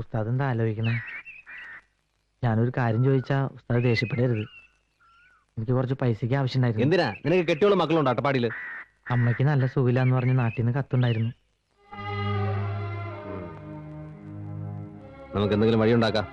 ഉസ്താദ് എന്താ ആലോചിക്കണേ? ഞാനൊരു കാര്യം ചോദിച്ചാ ഉസ്താദ് ദേഷ്യപ്പെടരുത്. എനിക്ക് കുറച്ച് പൈസക്ക് ആവശ്യമുണ്ടായിരുന്നു. എന്തിനാ? നിനക്ക് കെട്ടിയോളം മക്കളുണ്ടോ അട്ടപ്പാടിയില്? അമ്മയ്ക്ക് നല്ല സുഖമില്ലാന്ന് പറഞ്ഞ് നാട്ടിൽ നിന്ന് കത്തുണ്ടായിരുന്നു. നമുക്ക് എന്തെങ്കിലും വഴിയുണ്ടാക്കാം.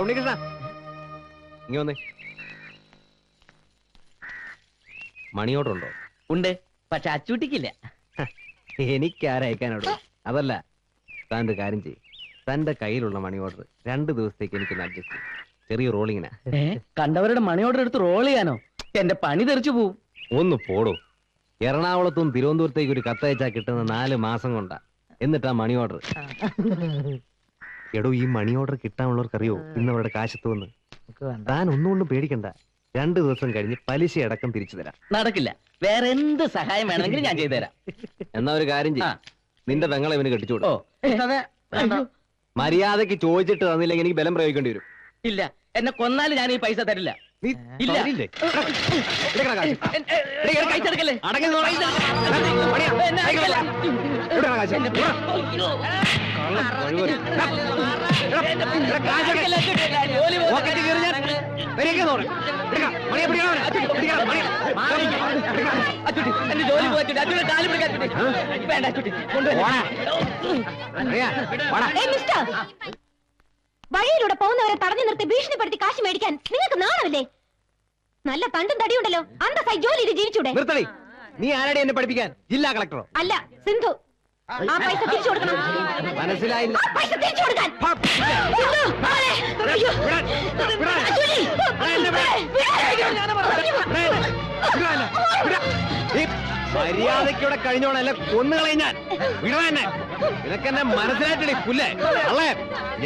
ഉണ്ണികൃഷ്ണ, ഇങ്ങ വന്നേ. മണി ഓർഡർ ഉണ്ടോ? ഉണ്ട്, പക്ഷെ അച്ചൂട്ടിക്കില്ല. എനിക്കാരയക്കാനോടോ? അതല്ല, താൻ്റെ കാര്യം ചെയ്യും. തന്റെ കയ്യിലുള്ള മണി ഓർഡർ 2 ദിവസത്തേക്ക് എനിക്കൊന്ന് അഡ്ജസ്റ്റ് ചെയ്യും. ചെറിയ റോളിങ്ങിനാ. കണ്ടവരുടെ മണി ഓർഡർ എടുത്ത് റോൾ ചെയ്യാനോ? എന്റെ പണി തെറിച്ചു പോവും. ഒന്ന് പോടോ. എറണാകുളത്തും തിരുവനന്തപുരത്തേക്ക് ഒരു കത്തയച്ചാ കിട്ടുന്ന 4 മാസം കൊണ്ടാ. എന്നിട്ടാ മണി ഓർഡർ. എടോ, ഈ മണി ഓർഡർ കിട്ടാനുള്ളവർക്കറിയോ ഇന്നവരുടെ കാശത്തുവന്ന്? താൻ ഒന്നുകൊണ്ടും പേടിക്കണ്ട. 2 ദിവസം കഴിഞ്ഞ് പലിശ അടക്കം തിരിച്ചു തരാം. നടക്കില്ല. വേറെ എന്ത് സഹായം വേണമെങ്കിലും ഞാൻ ചെയ്തു തരാം. എന്നാ ഒരു കാര്യം ചെയ്യും, നിന്റെ പെങ്ങളെ ഇവന് കെട്ടിച്ചോളൂ. മര്യാദക്ക് ചോദിച്ചിട്ട് തന്നില്ലെങ്കിൽ എനിക്ക് ബലം പ്രയോഗിക്കേണ്ടി വരും. ഇല്ല, എന്നെ കൊന്നാലും ഞാൻ ഈ പൈസ തരില്ല. വഴിയിലൂടെ പോകുന്നവരെ തടഞ്ഞു നിർത്തി ഭീഷണിപ്പെടുത്തി കാശ് മേടിക്കാൻ നിങ്ങൾക്ക് നാണമില്ലേ? നല്ല തണ്ടും തടിയുണ്ടല്ലോ, അന്തസ്സായി ജോലി ചെയ്ത് ജീവിച്ചൂടെ? നീ ആരുടെ എന്നെ പഠിപ്പിക്കാൻ? ജില്ലാ കളക്ടറോ? അല്ല, സിന്ധു. ആ പൈസ തിരിച്ചു കൊടുക്കണം. മനസ്സിലായില്ല. പൈസ തിരിച്ചു കൊടുക്കാൻ. മര്യാദയ്ക്കൂടെ കഴിഞ്ഞോണല്ല കൊന്നുകളെ ഞാൻ. വിടവന്നെ, നിനക്കെന്നെ മനസ്സിലായിട്ടില്ലേ പുല്ലേ? അല്ലേ,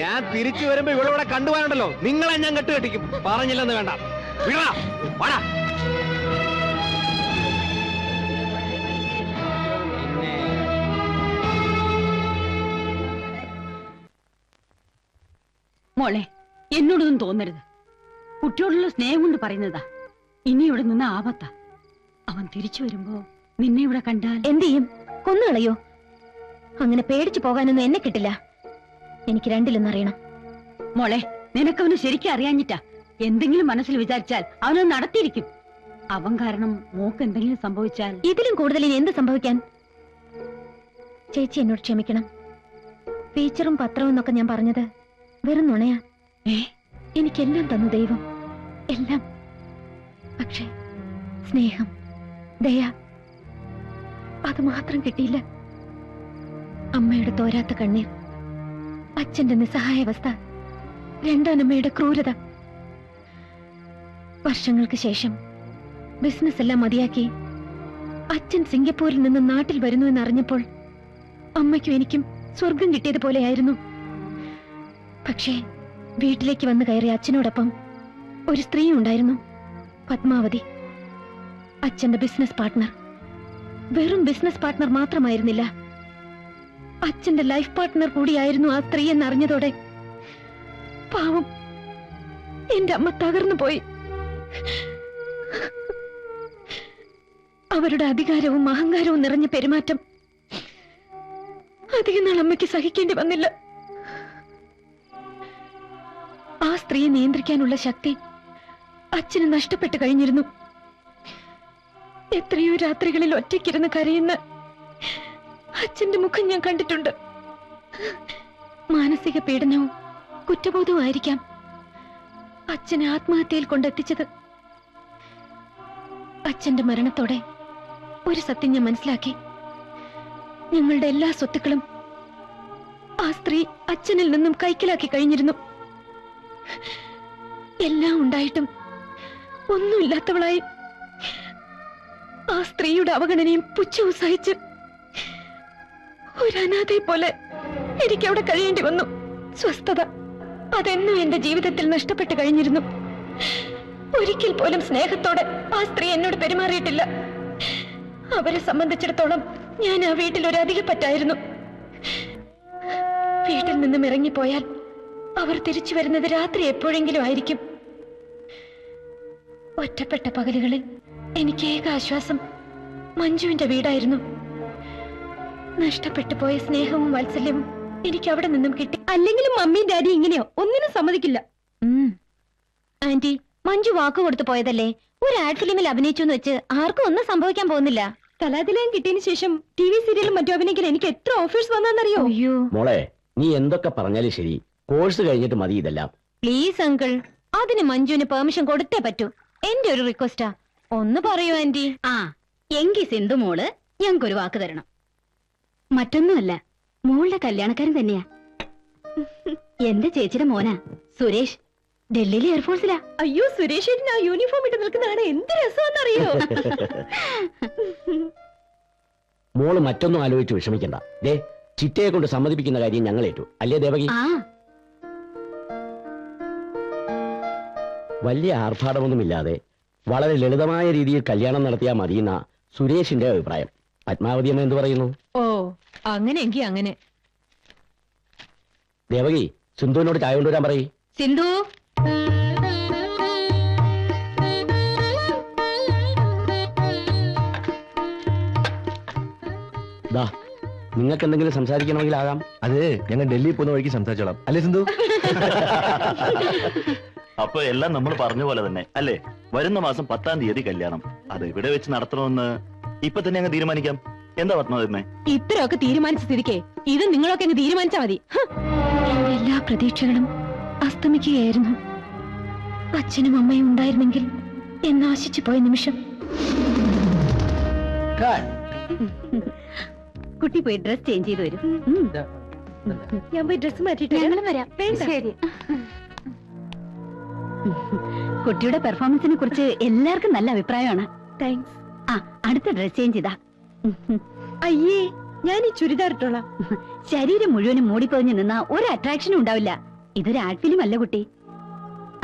ഞാൻ തിരിച്ചു വരുമ്പോ ഇവളിവിടെ കണ്ടുപോകാനുണ്ടല്ലോ, നിങ്ങളെ ഞാൻ കെട്ടുകെട്ടിക്കും. പറഞ്ഞില്ലെന്ന് വേണ്ട. വിടാ, വാടാ. മോളെ, എന്നോടൊന്നും തോന്നരുത്. കുട്ടിയോടുള്ള സ്നേഹം കൊണ്ട് പറയുന്നതാ. ഇനി ഇവിടെ നിന്ന് ആപത്താ. അവൻ തിരിച്ചു വരുമ്പോ നിന്നെ ഇവിടെ കണ്ടാൽ എന്ത് ചെയ്യും? കൊന്നുകളയോ? അങ്ങനെ പേടിച്ചു പോകാനൊന്നും എന്നെ കിട്ടില്ല. എനിക്ക് രണ്ടിലൊന്നറിയണം. മോളെ, നിനക്കവന് ശരിക്കും അറിയാഞ്ഞിട്ടാ. എന്തെങ്കിലും മനസ്സിൽ വിചാരിച്ചാൽ അവനത് നടത്തിയിരിക്കും. അവൻ കാരണം മോക്ക് എന്തെങ്കിലും സംഭവിച്ചാൽ ഇതിലും കൂടുതൽ ഇനി എന്ത് സംഭവിക്കാൻ? ചേച്ചി എന്നോട് ക്ഷമിക്കണം. ടീച്ചറും പത്രവും എന്നൊക്കെ ഞാൻ പറഞ്ഞത് വെറും നുണയാ. എനിക്കെല്ലാം തന്നു ദൈവം, എല്ലാം. പക്ഷേ സ്നേഹം, ദയ, അത് മാത്രം കിട്ടിയില്ല. അമ്മയുടെ തോരാത്ത കണ്ണീർ, അച്ഛന്റെ നിസ്സഹായാവസ്ഥ, രണ്ടാനമ്മയുടെ ക്രൂരത. വർഷങ്ങൾക്ക് ശേഷം ബിസിനസ് എല്ലാം മതിയാക്കി അച്ഛൻ സിംഗപ്പൂരിൽ നിന്ന് നാട്ടിൽ വരുന്നു എന്നറിഞ്ഞപ്പോൾ അമ്മയ്ക്കും എനിക്കും സ്വർഗം കിട്ടിയതുപോലെയായിരുന്നു. പക്ഷേ വീട്ടിലേക്ക് വന്നു കയറിയ അച്ഛനോടൊപ്പം ഒരു സ്ത്രീ ഉണ്ടായിരുന്നു, പത്മാവതി. അച്ഛന്റെ ബിസിനസ് പാർട്ട്ണർ. വെറും ബിസിനസ് പാർട്ട്ണർ മാത്രമായിരുന്നില്ല, അച്ഛന്റെ ലൈഫ് പാർട്ട്ണർ കൂടിയായിരുന്നു ആ സ്ത്രീ എന്നറിഞ്ഞതോടെ പാവം എന്റെ അമ്മ തകർന്നു പോയി. അവരുടെ അധികാരവും അഹങ്കാരവും നിറഞ്ഞ പെരുമാറ്റം അധികം നാൾ അമ്മയ്ക്ക് സഹിക്കേണ്ടി വന്നില്ല. ആ സ്ത്രീയെ നിയന്ത്രിക്കാനുള്ള ശക്തി അച്ഛന് നഷ്ടപ്പെട്ടു കഴിഞ്ഞിരുന്നു. എത്രയോ രാത്രികളിൽ ഒറ്റയ്ക്കിരുന്ന് കരയുന്ന അച്ഛന്റെ മുഖം ഞാൻ കണ്ടിട്ടുണ്ട്. മാനസിക പീഡനവും കുറ്റബോധവും ആയിരിക്കാം അച്ഛനെ ആത്മഹത്യയിൽ കൊണ്ടെത്തിച്ചത്. അച്ഛന്റെ മരണത്തോടെ ഒരു സത്യം ഞാൻ മനസ്സിലാക്കി. ഞങ്ങളുടെ എല്ലാ സ്വത്തുക്കളും ആ സ്ത്രീ അച്ഛനിൽ നിന്നും കൈക്കലാക്കി കഴിഞ്ഞിരുന്നു. എല്ലാം ഉണ്ടായിട്ടും ഒന്നുമില്ലാത്തവളായി ആ സ്ത്രീയുടെ അവഗണനയും പുച്ഛവും സഹിച്ച് ഒരു അനാഥയെ പോലെ എനിക്ക് അവിടെ കഴിയേണ്ടി വന്നു. സ്വസ്ഥത അതെന്നും എന്റെ ജീവിതത്തിൽ നഷ്ടപ്പെട്ടു കഴിഞ്ഞിരുന്നു. ഒരിക്കൽ പോലും സ്നേഹത്തോടെ ആ സ്ത്രീ എന്നോട് പെരുമാറിയിട്ടില്ല. അവരെ സംബന്ധിച്ചിടത്തോളം ഞാൻ ആ വീട്ടിൽ ഒരു അധികപ്പറ്റായിരുന്നു. വീട്ടിൽ നിന്നും ഇറങ്ങിപ്പോയാൽ അവർ തിരിച്ചു വരുന്നത് രാത്രി എപ്പോഴെങ്കിലും ആയിരിക്കും. ഒറ്റപ്പെട്ട പകലുകളിൽ എനിക്ക് ഏക ആശ്വാസം മഞ്ജുവിന്റെ വീടായിരുന്നു. നഷ്ടപ്പെട്ടു പോയ സ്നേഹവും വാത്സല്യവും എനിക്ക് അവിടെ നിന്നും കിട്ടി. അല്ലെങ്കിലും മമ്മിയും ഡാഡി ഇങ്ങനെയോ ഒന്നിനും സമ്മതിക്കില്ല. ആന്റി, മഞ്ജു വാക്ക് കൊടുത്തു പോയതല്ലേ. ഒരു ആഡ് ഫിലിമിൽ അഭിനയിച്ചു എന്ന് വെച്ച് ആർക്കും ഒന്നും സംഭവിക്കാൻ പോകുന്നില്ല. കലാതിലയം കിട്ടിയതിനു ശേഷം ടി വി സീരിയലും മറ്റു അഭിനയിക്കാൻ എനിക്ക് എത്ര ഓഫേഴ്സ് വന്നറിയോ? അയ്യോ മോളെ, നീ എന്തൊക്കെ പറഞ്ഞാലും ശരി, കോഴ്സ് കഴിഞ്ഞിട്ട് മതി ഇതെല്ലാം. പ്ലീസ് അങ്കിൾ, അതിന് മഞ്ജുവിന് പെർമിഷൻ കൊടുത്തേ പറ്റൂ. എന്റെ ഒരു റിക്വസ്റ്റാ, ഒന്ന് പറയൂ ആന്റി. ആ എങ്കി സിന്ധു മോള് ഞങ്ങൾക്കൊരു വാക്ക് തരണം. മറ്റൊന്നുമല്ല, മോളുടെ കല്യാണക്കാരൻ തന്നെയാ. എന്റെ ചേച്ചിയുടെ മോനാ സുരേഷ്, ഡൽഹിയിലെ എയർഫോഴ്സിലാ. അയ്യോ, സുരേഷ് ആ യൂണിഫോം ഇട്ട് നിൽക്കുന്നതാണ് എന്ത് രസമാണെന്നറിയോ? മോള് മറ്റൊന്നും ആലോചിച്ച് വിഷമിക്കണ്ട. ദേ, ചിറ്റയെ കൊണ്ട് സമ്മതിപ്പിക്കുന്ന കാര്യം ഞങ്ങൾ ഏറ്റു. അല്ലേ ദേവകി? ആ വലിയ ആർഭാടമൊന്നുമില്ലാതെ വളരെ ലളിതമായ രീതിയിൽ കല്യാണം നടത്തിയാൽ മതിയെന്ന സുരേഷിന്റെ അഭിപ്രായം. പത്മാവതി അമ്മ എന്ത് പറയുന്നു? ഓ, അങ്ങനെയെങ്കി അങ്ങനെ. ദേവകി, സിന്ധുവിനോട് ചായ കൊണ്ടുവരാൻ പറയ്. സിന്ധു, ദാ, നിങ്ങൾക്ക് എന്തെങ്കിലും സംസാരിക്കണമെങ്കിൽ ആകാം. അത് ഞങ്ങൾ ഡൽഹി പോകുന്ന വഴിക്ക് സംസാരിച്ചോളാം. അല്ലേ സിന്ധു? അപ്പൊ എല്ലാം നമ്മൾ പറഞ്ഞ പോലെ തന്നെ അല്ലേ? വരുന്ന മാസം 10-ാം തീയതി കല്യാണം. അത് ഇവിടെ വെച്ച് നടത്തണമെന്ന് ഇപ്പൊ തന്നെ അങ്ങ് തീരുമാനിക്കാം. എന്താ പത്മാവതി? ഇത്രയൊക്കെ തീരുമാനിച്ച സ്ഥിതിക്ക് ഇത് നിങ്ങളൊക്കെ അങ്ങ് തീരുമാനിച്ചാ മതി. എല്ലാ പ്രതീക്ഷകളും അസ്തമിക്കുകയായിരുന്നു. അച്ഛനും അമ്മയും ഉണ്ടായിരുന്നെങ്കിൽ എന്നാശിച്ചു പോയ നിമിഷം. കുട്ടി പോയി ഡ്രസ് ചേഞ്ച് ചെയ്ത് വരും. ഞാൻ പോയി ഡ്രസ് മാറ്റിട്ട് ഞങ്ങളും വരാം. ശരി. കുട്ടിയുടെ പെർഫോമൻസിനെ കുറിച്ച് എല്ലാവർക്കും നല്ല അഭിപ്രായമാണ്. താങ്ക്സ്. ആ, അടുത്ത ഡ്രസ് ചേഞ്ച് ചെയ്താ. അയ്യേ, ഞാൻ ഈ ചുരിദാർ ഇട്ടോളാം. ശരീരം മുഴുവനും മൂടിപ്പൊതിഞ്ഞ് നിന്നാ ഒരു അട്രാക്ഷനും ഉണ്ടാവില്ല. ഇതൊരു ആഡ് ഫിലിം അല്ല കുട്ടി.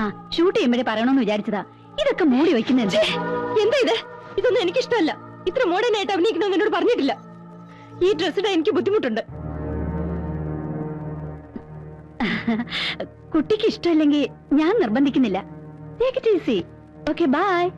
ആ, ഷൂട്ട് ചെയ്യുമ്പോഴേ പറയണമെന്ന് വിചാരിച്ചതാ. ഇതൊക്കെ മൂടി വെക്കുന്നത് എന്താ ഇത്? ഇതൊന്നും എനിക്കിഷ്ടമല്ല. ഇത്ര മോഡേൺ ആയിട്ട് അഭിനയിക്കണമെന്ന് എന്നോട് പറഞ്ഞിട്ടില്ല. ഈ ഡ്രസ് ഇടാൻ എനിക്ക് ബുദ്ധിമുട്ടുണ്ട്. കുട്ടിക്ക് ഇഷ്ടമല്ലെങ്കിൽ ഞാൻ നിർബന്ധിക്കുന്നില്ല. Take it easy. Okay, bye.